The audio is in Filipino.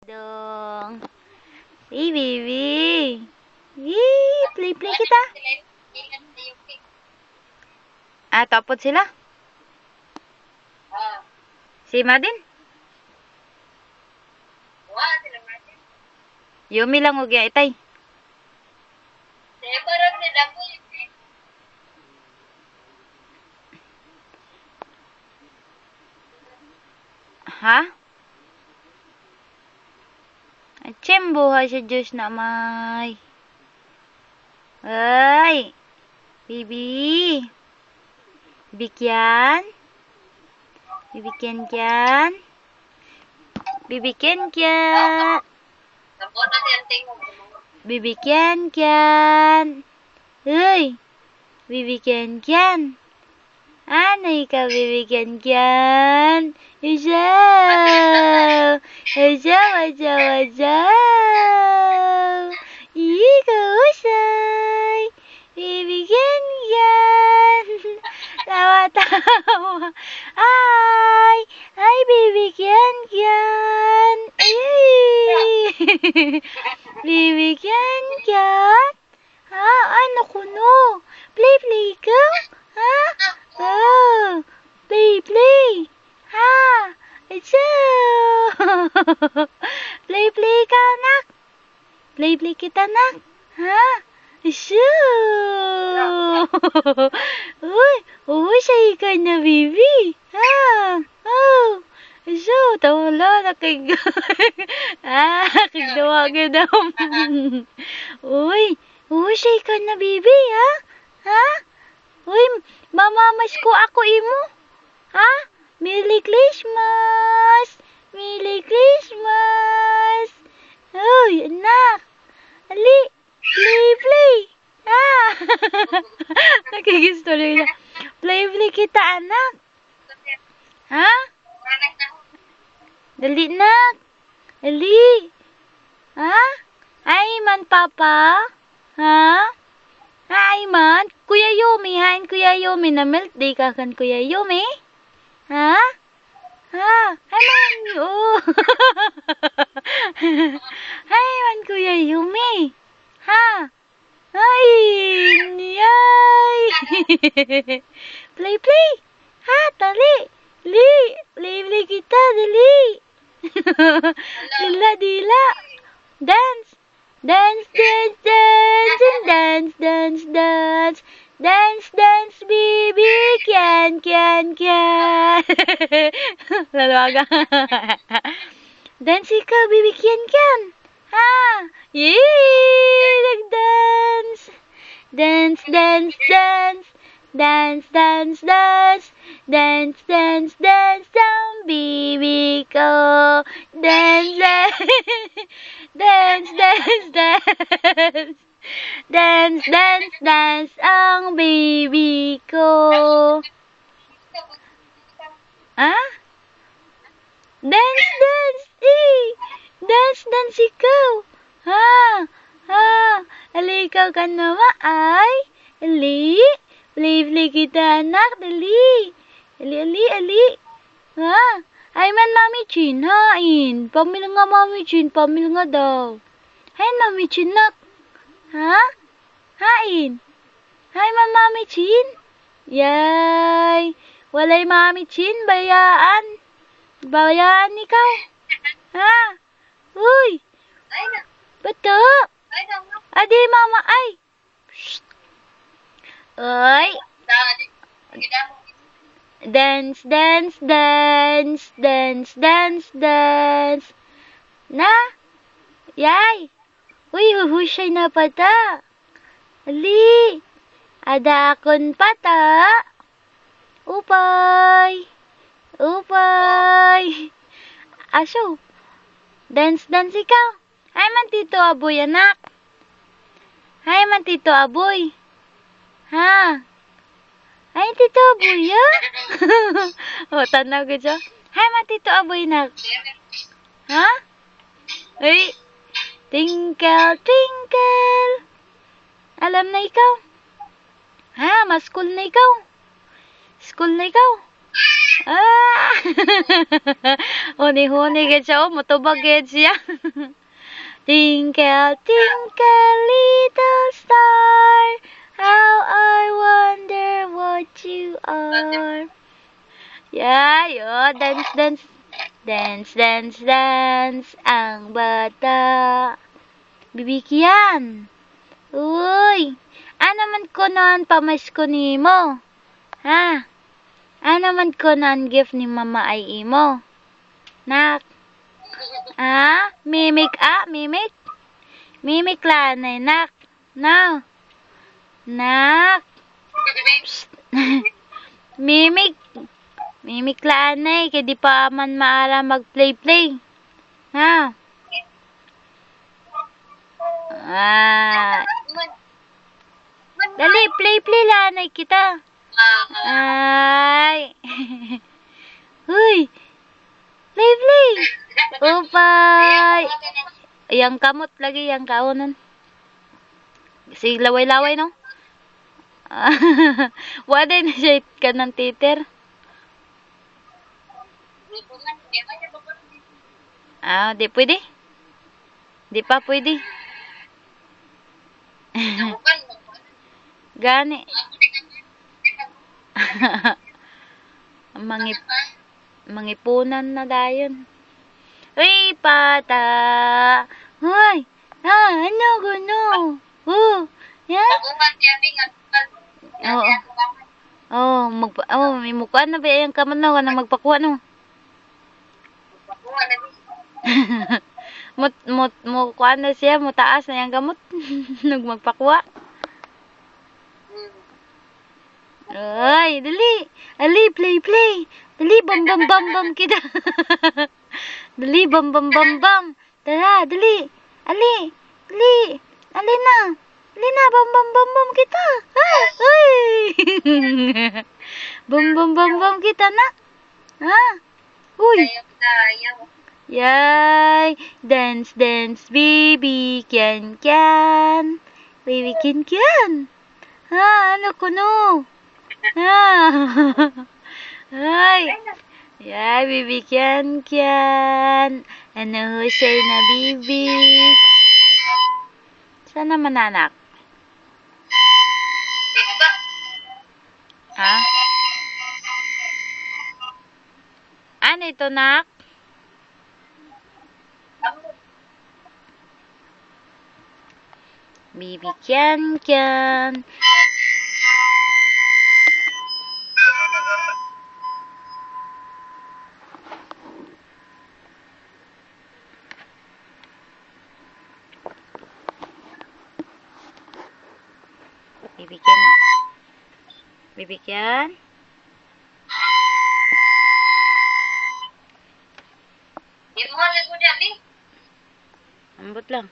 Dong. Baby. Play kita. Tapos sila? Si Madin? Yumi lang og itay. Ha? Buhay sa Diyos na may. Ay! Bibi! Bibikyan? Bibikyan kyan? Bibikyan kyan? Bibikyan kyan? Uy! Bibikyan kyan? Ano ikaw bibikyan kyan? Ajaw! Ajaw! Ikaw usay! Bibigyan yan! Tawa! Ay, bibigyan yan! Ay! Bibigyan yan! Ha? Ano kuno? Play ka? Ha? Oh! Play! Ha? Ajaw! Play ka, anak! Play kita, anak! Ha? Ajaw! Uy, say ka na, baby! Ha? Oh! Ajaw! Tawala na kay kagdawagan daw. Uy, say ka na, baby, ha? Ha? Uy, mamamas ko ako imo. Ha? Merry Christmas! Merry Christmas! Uy, anak! Ali! Play! Ha? Nakigisto rin na. Play kita, anak! Ha? Dali, nak! Ali! Ha? Ay man, papa? Ha? Ay man? Kuya Yumi, hain Kuya Yumi na milk day ka kan Kuya Yumi? Ha? Ha? Ay man, Ay man, Kuya Yumi. Ha? Ay, niyay. Play. Ha, dali. Play kita, dali. Dila. Dance, baby, can. Lalawaga. Dance ikaw, baby, can. Ha? Yay! Nag-dance. Dance. Ang baby ko. Dance. Dance ang baby ko. Ha? Dance ikaw. Ha? Ikaw ka naman ay. Play kita, anak. Dali. Ali. Ha? Ay man, Mami Chin, hain. Pamil nga, Mami Chin. Pamil nga daw. Hain, Mami Chin, nak. Ha? Hain. Hay man, Mami Chin. Yay. Walay Mami Chin. Bayaan ikaw. Ha? Uy. Bato. Adi, mama. Ay. Shh. Oy. Dance. Na? Yay. Uy, huhusay na pata. Ali. Ada akon pata. Upay. Aso. Dance ikaw. Hay man, Tito Aboy, anak. Hay man, Tito Aboy. Ha? Ay, Tito Aboy, ha? Tanaw ka dyan. Hay man, Tito Aboy, anak. Ha? Ay, twinkle. Alam na ikaw. Ha? School na ikaw. Ah! Huni-huni gid siya. Oh, motubag gid siya. Twinkle, twinkle, little star, how I wonder what you are. Yeah, yo, dance, dance. Dance, dance, dance, ang bata. Bibigyan. Uy, ano man ko nun pamas ko nimo? Ha? Ano man ko nun gift ni mama ay imo? Nak? Ha? Mimik mimik? Mimik lanay, nak. No. Nak. Psst. Mimik. Mimik lanay, kaya di pa man maara mag-play-play. Ha? Ah. Dali, play-play lanay kita. Ay. Huy. Play-play. Upay. Yang kamot lagi, yang kaunan. Si laway-laway, no? Wala na siya ka ng titer. Ah, di pwede? Di pa pwede. Gani. Mangip mangipunan na dayon. Uy, pata. Hoy. Ano guno? Yan. May mukha na ba yung kaman na magpakuha no? Mukha na siya, mutaas na yung gamot. Magpakuha. Ay, dali. Ali, play. Dali, bam kita. Dali, bam. Tara, dali. Ali. Ali na, bam kita. Ay. Bam kita na. Ha? Uy. Yay. Dance, baby. Can. Baby, can. Ha, ano ko no? Ha. Ay. Yay, baby, can. Ano say na, baby? Saan naman anak? Ha? Ano ito, nak? Baby, can. Bibigyan. Ambot lang.